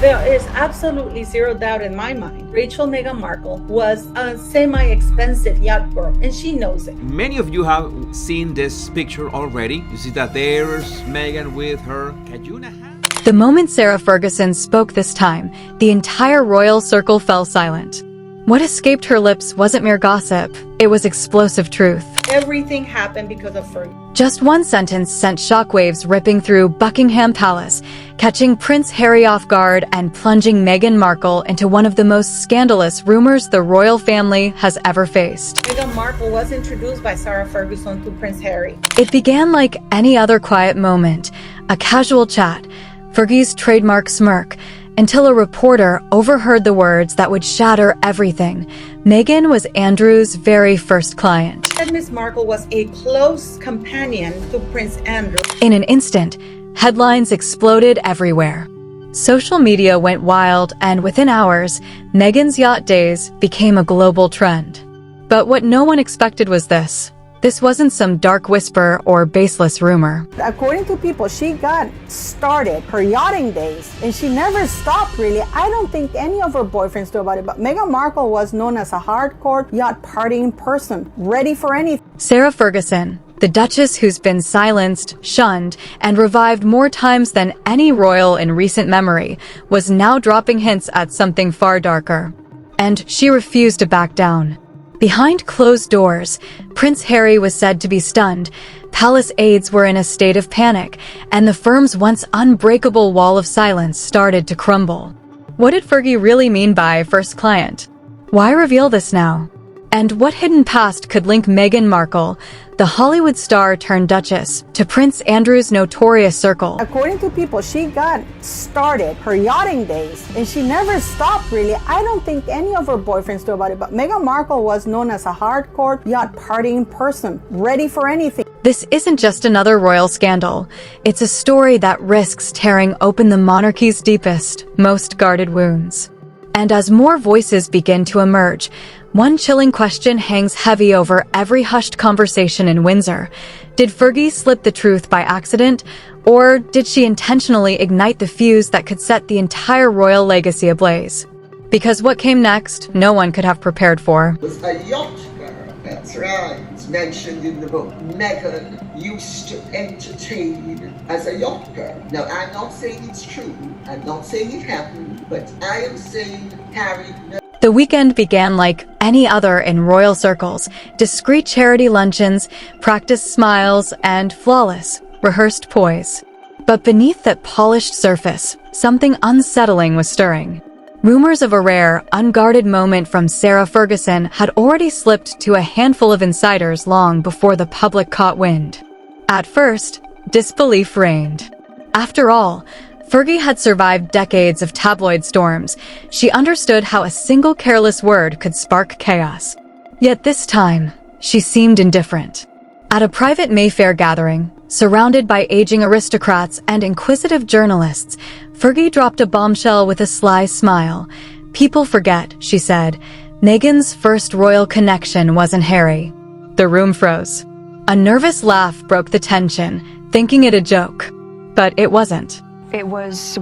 There is absolutely zero doubt in my mind. Rachel Meghan Markle was a semi-expensive yacht girl, and she knows it. Many of you have seen this picture already. You see that there's Meghan with her Cajuna hat. The moment Sarah Ferguson spoke this time, the entire royal circle fell silent. What escaped her lips wasn't mere gossip, it was explosive truth. Everything happened because of Fergie. Just one sentence sent shockwaves ripping through Buckingham Palace, catching Prince Harry off guard and plunging Meghan Markle into one of the most scandalous rumors the royal family has ever faced. Meghan Markle was introduced by Sarah Ferguson to Prince Harry. It began like any other quiet moment, a casual chat, Fergie's trademark smirk, until a reporter overheard the words that would shatter everything. Meghan was Andrew's very first client. Miss Markle was a close companion to Prince Andrew. In an instant, headlines exploded everywhere. Social media went wild, and within hours, Meghan's yacht days became a global trend. But what no one expected was this. This wasn't some dark whisper or baseless rumor. According to people, she got started her yachting days and she never stopped really. I don't think any of her boyfriends knew about it, but Meghan Markle was known as a hardcore yacht partying person, ready for anything. Sarah Ferguson, the Duchess who's been silenced, shunned, and revived more times than any royal in recent memory, was now dropping hints at something far darker. And she refused to back down. Behind closed doors, Prince Harry was said to be stunned, palace aides were in a state of panic, and the firm's once unbreakable wall of silence started to crumble. What did Fergie really mean by first client? Why reveal this now? And what hidden past could link Meghan Markle, the Hollywood star turned Duchess, to Prince Andrew's notorious circle? According to people, she got started her yachting days and she never stopped really. I don't think any of her boyfriends knew about it, but Meghan Markle was known as a hardcore yacht partying person, ready for anything. This isn't just another royal scandal. It's a story that risks tearing open the monarchy's deepest, most guarded wounds. And as more voices begin to emerge, one chilling question hangs heavy over every hushed conversation in Windsor. Did Fergie slip the truth by accident, or did she intentionally ignite the fuse that could set the entire royal legacy ablaze? Because what came next, no one could have prepared for. It was a yacht girl, that's right. It's mentioned in the book. Meghan used to entertain as a yacht girl. Now, I'm not saying it's true. I'm not saying it happened, but I am saying Harry. The weekend began like any other in royal circles, discreet charity luncheons, practiced smiles, and flawless, rehearsed poise. But beneath that polished surface, something unsettling was stirring. Rumors of a rare, unguarded moment from Sarah Ferguson had already slipped to a handful of insiders long before the public caught wind. At first, disbelief reigned. After all, Fergie had survived decades of tabloid storms. She understood how a single careless word could spark chaos. Yet this time, she seemed indifferent. At a private Mayfair gathering, surrounded by aging aristocrats and inquisitive journalists, Fergie dropped a bombshell with a sly smile. "People forget," she said, "Meghan's first royal connection wasn't Harry." The room froze. A nervous laugh broke the tension, thinking it a joke. But it wasn't. It was,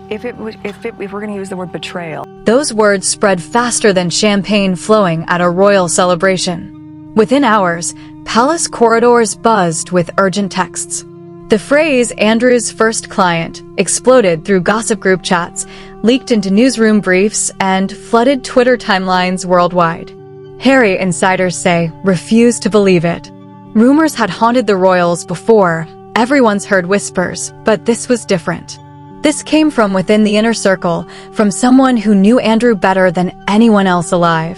if we're going to use the word betrayal. Those words spread faster than champagne flowing at a royal celebration. Within hours, palace corridors buzzed with urgent texts. The phrase "Andrew's first client" exploded through gossip group chats, leaked into newsroom briefs, and flooded Twitter timelines worldwide. Harry, insiders say, refused to believe it. Rumors had haunted the royals before. Everyone's heard whispers, but this was different. This came from within the inner circle, from someone who knew Andrew better than anyone else alive.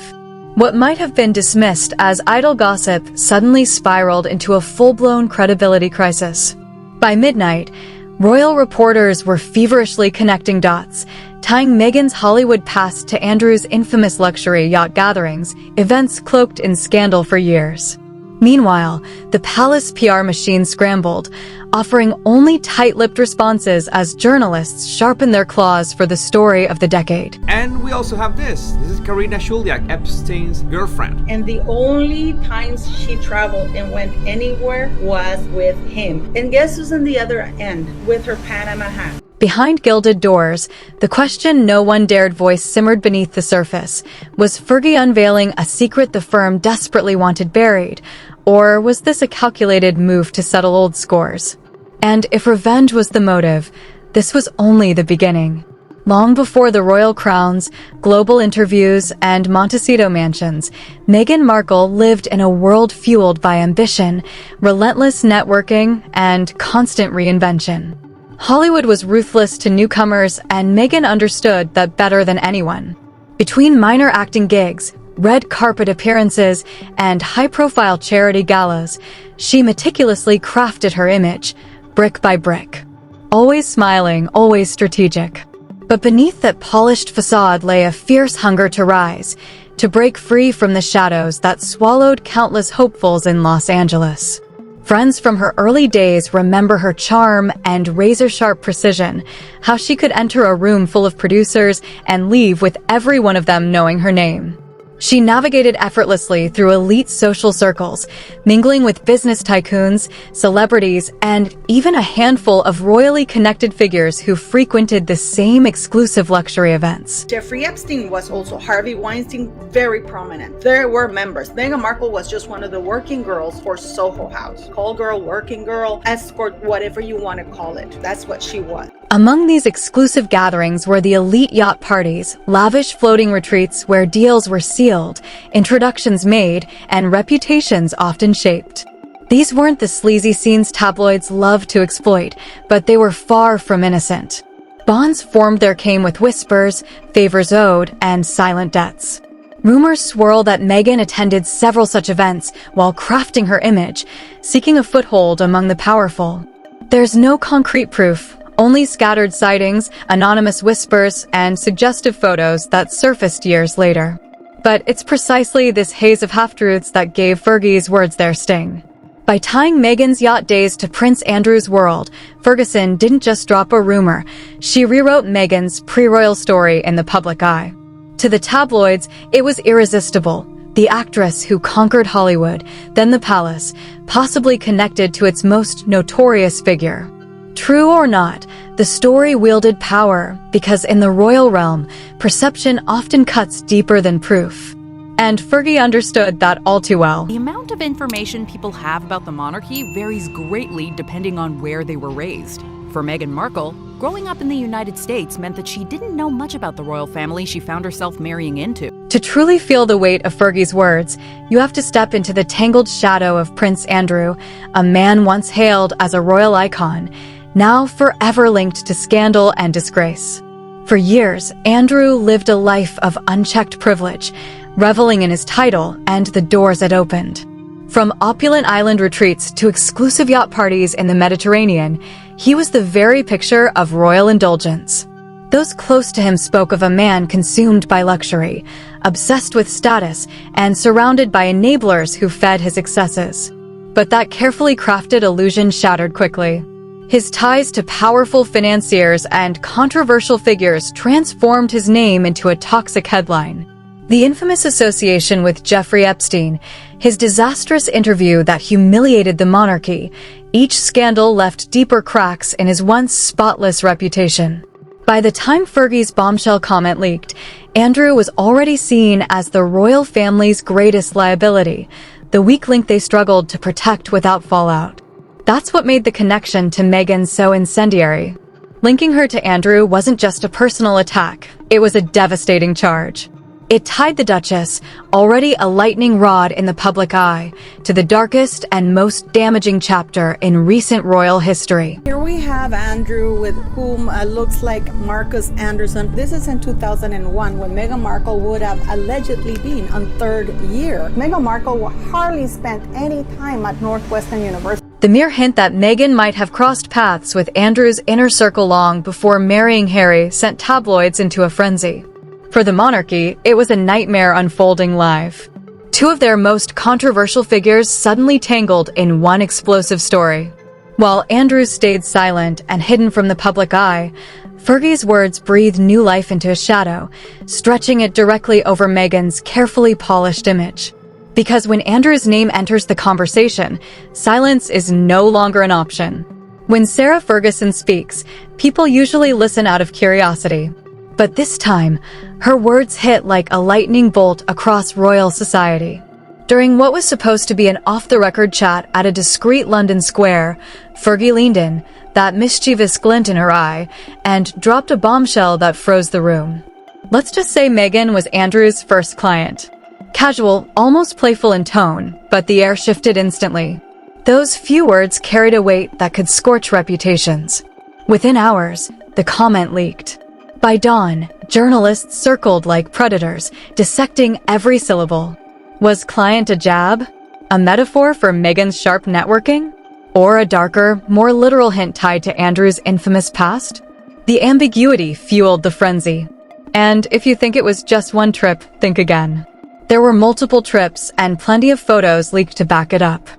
What might have been dismissed as idle gossip suddenly spiraled into a full-blown credibility crisis. By midnight, royal reporters were feverishly connecting dots, tying Meghan's Hollywood past to Andrew's infamous luxury yacht gatherings, events cloaked in scandal for years. Meanwhile, the palace PR machine scrambled, offering only tight-lipped responses as journalists sharpened their claws for the story of the decade. And we also have this. This is Karina Shuliak, Epstein's girlfriend. And the only times she traveled and went anywhere was with him. And guess who's on the other end with her Panama hat? Behind gilded doors, the question no one dared voice simmered beneath the surface. Was Fergie unveiling a secret the firm desperately wanted buried? Or was this a calculated move to settle old scores? And if revenge was the motive, this was only the beginning. Long before the royal crowns, global interviews, and Montecito mansions, Meghan Markle lived in a world fueled by ambition, relentless networking, and constant reinvention. Hollywood was ruthless to newcomers, and Meghan understood that better than anyone. Between minor acting gigs, red carpet appearances, and high-profile charity galas, she meticulously crafted her image, brick by brick. Always smiling, always strategic. But beneath that polished facade lay a fierce hunger to rise, to break free from the shadows that swallowed countless hopefuls in Los Angeles. Friends from her early days remember her charm and razor-sharp precision, how she could enter a room full of producers and leave with every one of them knowing her name. She navigated effortlessly through elite social circles, mingling with business tycoons, celebrities, and even a handful of royally connected figures who frequented the same exclusive luxury events. Jeffrey Epstein was also Harvey Weinstein, very prominent. There were members. Meghan Markle was just one of the working girls for Soho House. Call girl, working girl, escort, whatever you want to call it. That's what she was. Among these exclusive gatherings were the elite yacht parties, lavish floating retreats where deals were sealed, introductions made, and reputations often shaped. These weren't the sleazy scenes tabloids loved to exploit, but they were far from innocent. Bonds formed there came with whispers, favors owed, and silent debts. Rumors swirl that Meghan attended several such events while crafting her image, seeking a foothold among the powerful. There's no concrete proof, only scattered sightings, anonymous whispers, and suggestive photos that surfaced years later. But it's precisely this haze of half-truths that gave Fergie's words their sting. By tying Meghan's yacht days to Prince Andrew's world, Ferguson didn't just drop a rumor, she rewrote Meghan's pre-royal story in the public eye. To the tabloids, it was irresistible. The actress who conquered Hollywood, then the palace, possibly connected to its most notorious figure. True or not, the story wielded power because in the royal realm, perception often cuts deeper than proof. And Fergie understood that all too well. The amount of information people have about the monarchy varies greatly depending on where they were raised. For Meghan Markle, growing up in the United States meant that she didn't know much about the royal family she found herself marrying into. To truly feel the weight of Fergie's words, you have to step into the tangled shadow of Prince Andrew, a man once hailed as a royal icon, now forever linked to scandal and disgrace. For years, Andrew lived a life of unchecked privilege, reveling in his title and the doors it opened. From opulent island retreats to exclusive yacht parties in the Mediterranean, he was the very picture of royal indulgence. Those close to him spoke of a man consumed by luxury, obsessed with status, and surrounded by enablers who fed his excesses. But that carefully crafted illusion shattered quickly. His ties to powerful financiers and controversial figures transformed his name into a toxic headline. The infamous association with Jeffrey Epstein, his disastrous interview that humiliated the monarchy, each scandal left deeper cracks in his once spotless reputation. By the time Fergie's bombshell comment leaked, Andrew was already seen as the royal family's greatest liability, the weak link they struggled to protect without fallout. That's what made the connection to Meghan so incendiary. Linking her to Andrew wasn't just a personal attack, it was a devastating charge. It tied the Duchess, already a lightning rod in the public eye, to the darkest and most damaging chapter in recent royal history. Here we have Andrew, with whom looks like Marcus Anderson. This is in 2001, when Meghan Markle would have allegedly been on third year. Meghan Markle hardly spent any time at Northwestern University. The mere hint that Meghan might have crossed paths with Andrew's inner circle long before marrying Harry sent tabloids into a frenzy. For the monarchy, it was a nightmare unfolding live. Two of their most controversial figures suddenly tangled in one explosive story. While Andrew stayed silent and hidden from the public eye, Fergie's words breathed new life into his shadow, stretching it directly over Meghan's carefully polished image. Because when Andrew's name enters the conversation, silence is no longer an option. When Sarah Ferguson speaks, people usually listen out of curiosity. But this time, her words hit like a lightning bolt across royal society. During what was supposed to be an off-the-record chat at a discreet London square, Fergie leaned in, that mischievous glint in her eye, and dropped a bombshell that froze the room. Let's just say Meghan was Andrew's first client. Casual, almost playful in tone, but the air shifted instantly. Those few words carried a weight that could scorch reputations. Within hours, the comment leaked. By dawn, journalists circled like predators, dissecting every syllable. Was client a jab? A metaphor for Meghan's sharp networking? Or a darker, more literal hint tied to Andrew's infamous past? The ambiguity fueled the frenzy. And if you think it was just one trip, think again. There were multiple trips and plenty of photos leaked to back it up.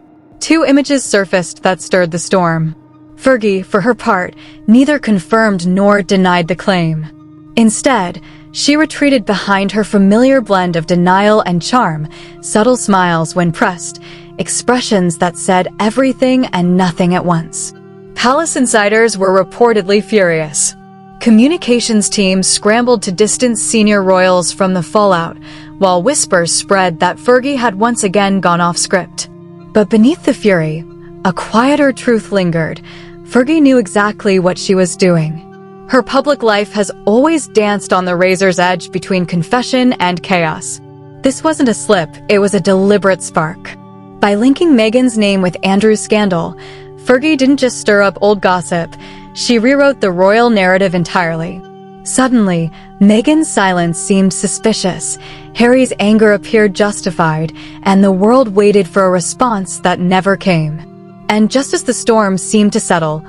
2 images surfaced that stirred the storm. Fergie, for her part, neither confirmed nor denied the claim. Instead, she retreated behind her familiar blend of denial and charm, subtle smiles when pressed, expressions that said everything and nothing at once. Palace insiders were reportedly furious. Communications teams scrambled to distance senior royals from the fallout, while whispers spread that Fergie had once again gone off script. But beneath the fury, a quieter truth lingered. Fergie knew exactly what she was doing. Her public life has always danced on the razor's edge between confession and chaos. This wasn't a slip, it was a deliberate spark. By linking Meghan's name with Andrew's scandal, Fergie didn't just stir up old gossip, she rewrote the royal narrative entirely. Suddenly, Meghan's silence seemed suspicious, Harry's anger appeared justified, and the world waited for a response that never came. And just as the storm seemed to settle,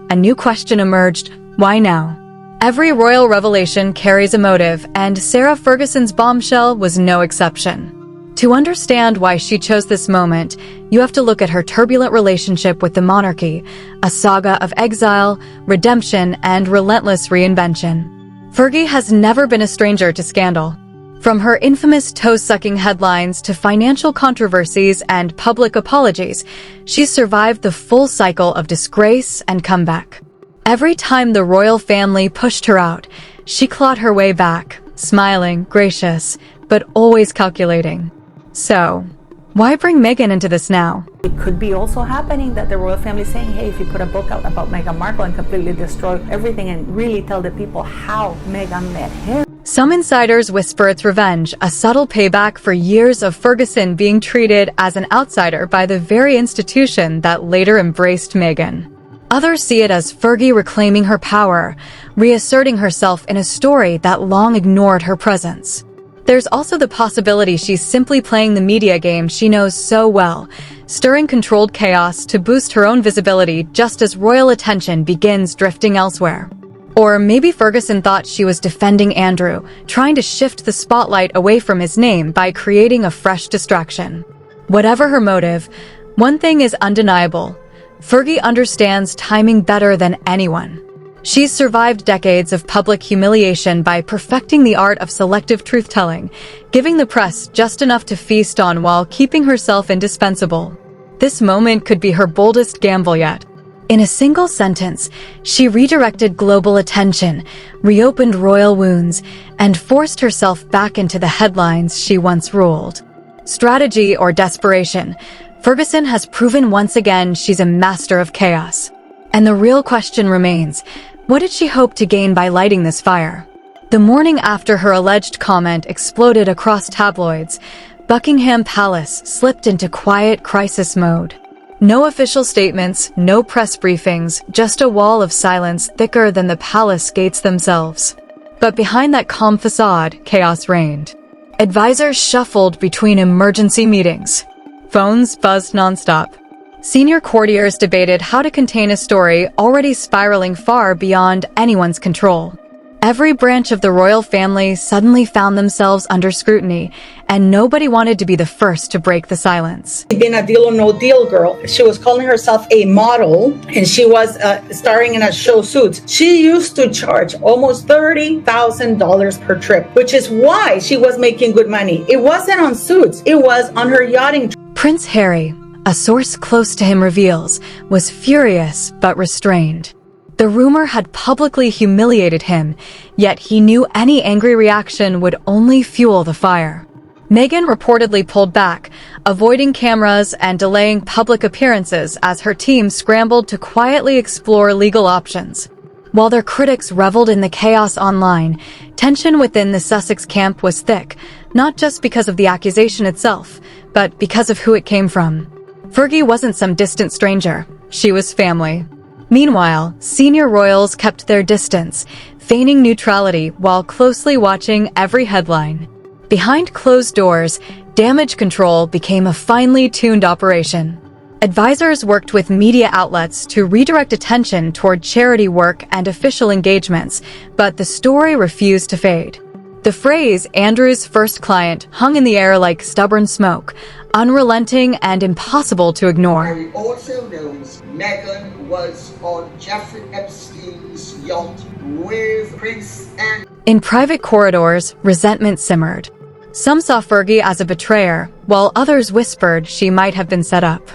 a new question emerged: why now? Every royal revelation carries a motive, and Sarah Ferguson's bombshell was no exception. To understand why she chose this moment, you have to look at her turbulent relationship with the monarchy, a saga of exile, redemption, and relentless reinvention. Fergie has never been a stranger to scandal. From her infamous toe-sucking headlines to financial controversies and public apologies, she's survived the full cycle of disgrace and comeback. Every time the royal family pushed her out, she clawed her way back, smiling, gracious, but always calculating. So, why bring Meghan into this now? It could be also happening that the royal family is saying, hey, if you put a book out about Meghan Markle and completely destroy everything and really tell the people how Meghan met him. Some insiders whisper it's revenge, a subtle payback for years of Ferguson being treated as an outsider by the very institution that later embraced Meghan. Others see it as Fergie reclaiming her power, reasserting herself in a story that long ignored her presence. There's also the possibility she's simply playing the media game she knows so well, stirring controlled chaos to boost her own visibility just as royal attention begins drifting elsewhere. Or maybe Ferguson thought she was defending Andrew, trying to shift the spotlight away from his name by creating a fresh distraction. Whatever her motive, one thing is undeniable: Fergie understands timing better than anyone. She's survived decades of public humiliation by perfecting the art of selective truth-telling, giving the press just enough to feast on while keeping herself indispensable. This moment could be her boldest gamble yet. In a single sentence, she redirected global attention, reopened royal wounds, and forced herself back into the headlines she once ruled. Strategy or desperation, Ferguson has proven once again she's a master of chaos. And the real question remains, what did she hope to gain by lighting this fire? The morning after her alleged comment exploded across tabloids, Buckingham Palace slipped into quiet crisis mode. No official statements, no press briefings, just a wall of silence thicker than the palace gates themselves. But behind that calm facade, chaos reigned. Advisors shuffled between emergency meetings. Phones buzzed nonstop. Senior courtiers debated how to contain a story already spiraling far beyond anyone's control. Every branch of the royal family suddenly found themselves under scrutiny, and nobody wanted to be the first to break the silence. She'd been a Deal or No Deal girl. She was calling herself a model, and she was starring in a show Suits. She used to charge almost $30,000 per trip, which is why she was making good money. It wasn't on Suits, it was on her yachting trip. Prince Harry, a source close to him reveals, was furious but restrained. The rumor had publicly humiliated him, yet he knew any angry reaction would only fuel the fire. Meghan reportedly pulled back, avoiding cameras and delaying public appearances as her team scrambled to quietly explore legal options. While their critics reveled in the chaos online, tension within the Sussex camp was thick, not just because of the accusation itself, but because of who it came from. Fergie wasn't some distant stranger. She was family. Meanwhile, senior royals kept their distance, feigning neutrality while closely watching every headline. Behind closed doors, damage control became a finely tuned operation. Advisors worked with media outlets to redirect attention toward charity work and official engagements, but the story refused to fade. The phrase, Andrew's first client, hung in the air like stubborn smoke, unrelenting and impossible to ignore. Harry also knows Meghan was on Jeffrey Epstein's yacht with Prince Andrew. In private corridors, resentment simmered. Some saw Fergie as a betrayer, while others whispered she might have been set up.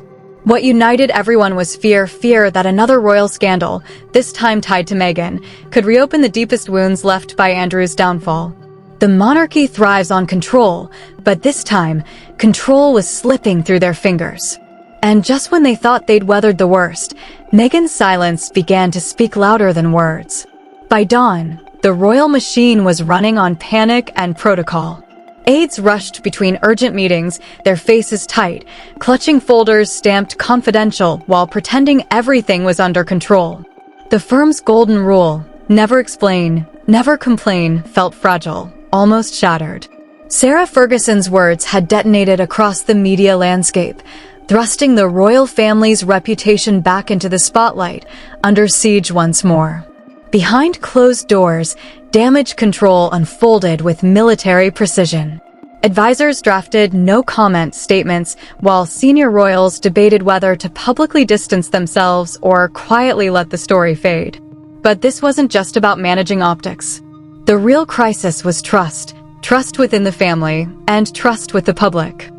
What united everyone was fear that another royal scandal, this time tied to Meghan, could reopen the deepest wounds left by Andrew's downfall. The monarchy thrives on control, but this time, control was slipping through their fingers. And just when they thought they'd weathered the worst, Meghan's silence began to speak louder than words. By dawn, the royal machine was running on panic and protocol. Aides rushed between urgent meetings, their faces tight, clutching folders stamped confidential while pretending everything was under control. The firm's golden rule, never explain, never complain, felt fragile, almost shattered. Sarah Ferguson's words had detonated across the media landscape, thrusting the royal family's reputation back into the spotlight, under siege once more. Behind closed doors, damage control unfolded with military precision. Advisors drafted no-comment statements, while senior royals debated whether to publicly distance themselves or quietly let the story fade. But this wasn't just about managing optics. The real crisis was trust. Trust within the family, and trust with the public.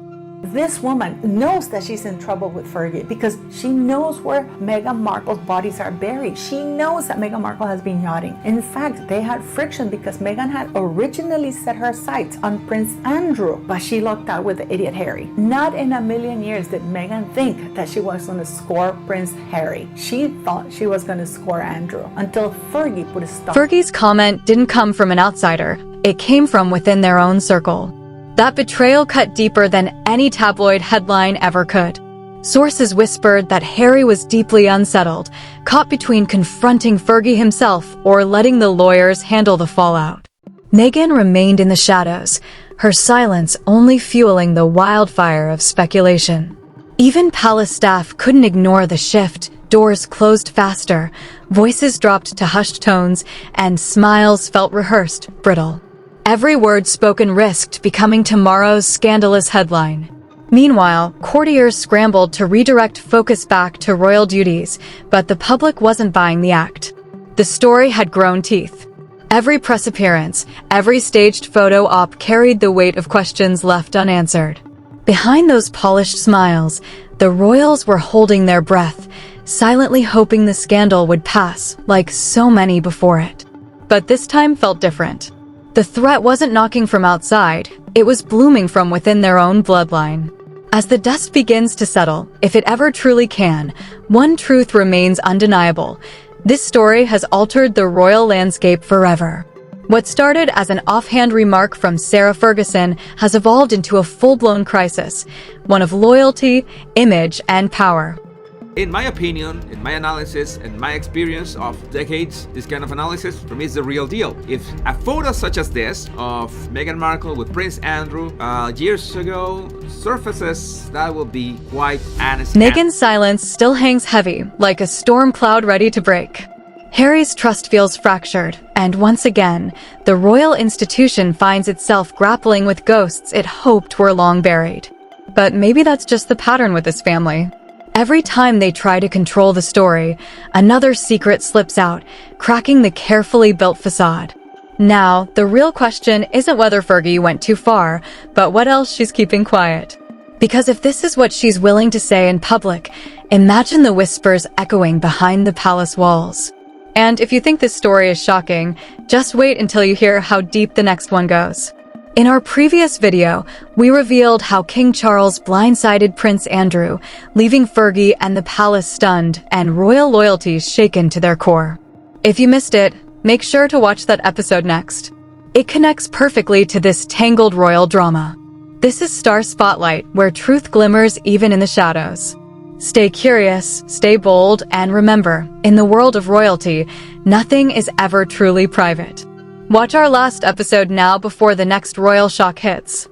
This woman knows that she's in trouble with Fergie because she knows where Meghan Markle's bodies are buried. She knows that Meghan Markle has been yachting. In fact, they had friction because Meghan had originally set her sights on Prince Andrew, but she lucked out with the idiot Harry. Not in a million years did Meghan think that she was going to score Prince Harry. She thought she was going to score Andrew until Fergie put a stop. Fergie's comment didn't come from an outsider. It came from within their own circle. That betrayal cut deeper than any tabloid headline ever could. Sources whispered that Harry was deeply unsettled, caught between confronting Fergie himself or letting the lawyers handle the fallout. Meghan remained in the shadows, her silence only fueling the wildfire of speculation. Even palace staff couldn't ignore the shift. Doors closed faster, voices dropped to hushed tones, and smiles felt rehearsed, brittle. Every word spoken risked becoming tomorrow's scandalous headline. Meanwhile, courtiers scrambled to redirect focus back to royal duties, but the public wasn't buying the act. The story had grown teeth. Every press appearance, every staged photo op carried the weight of questions left unanswered. Behind those polished smiles, the royals were holding their breath, silently hoping the scandal would pass, like so many before it. But this time felt different. The threat wasn't knocking from outside, it was blooming from within their own bloodline. As the dust begins to settle, if it ever truly can, one truth remains undeniable. This story has altered the royal landscape forever. What started as an offhand remark from Sarah Ferguson has evolved into a full-blown crisis, one of loyalty, image, and power. In my opinion, in my analysis, and my experience of decades, this kind of analysis for me is the real deal. If a photo such as this of Meghan Markle with Prince Andrew years ago surfaces, that will be quite honest. Meghan's silence still hangs heavy, like a storm cloud ready to break. Harry's trust feels fractured, and once again, the royal institution finds itself grappling with ghosts it hoped were long buried. But maybe that's just the pattern with this family. Every time they try to control the story, another secret slips out, cracking the carefully built facade. Now, the real question isn't whether Fergie went too far, but what else she's keeping quiet. Because if this is what she's willing to say in public, imagine the whispers echoing behind the palace walls. And if you think this story is shocking, just wait until you hear how deep the next one goes. In our previous video, we revealed how King Charles blindsided Prince Andrew, leaving Fergie and the palace stunned and royal loyalties shaken to their core. If you missed it, make sure to watch that episode next. It connects perfectly to this tangled royal drama. This is Star Spotlight, where truth glimmers even in the shadows. Stay curious, stay bold, and remember, in the world of royalty, nothing is ever truly private. Watch our last episode now before the next royal shock hits.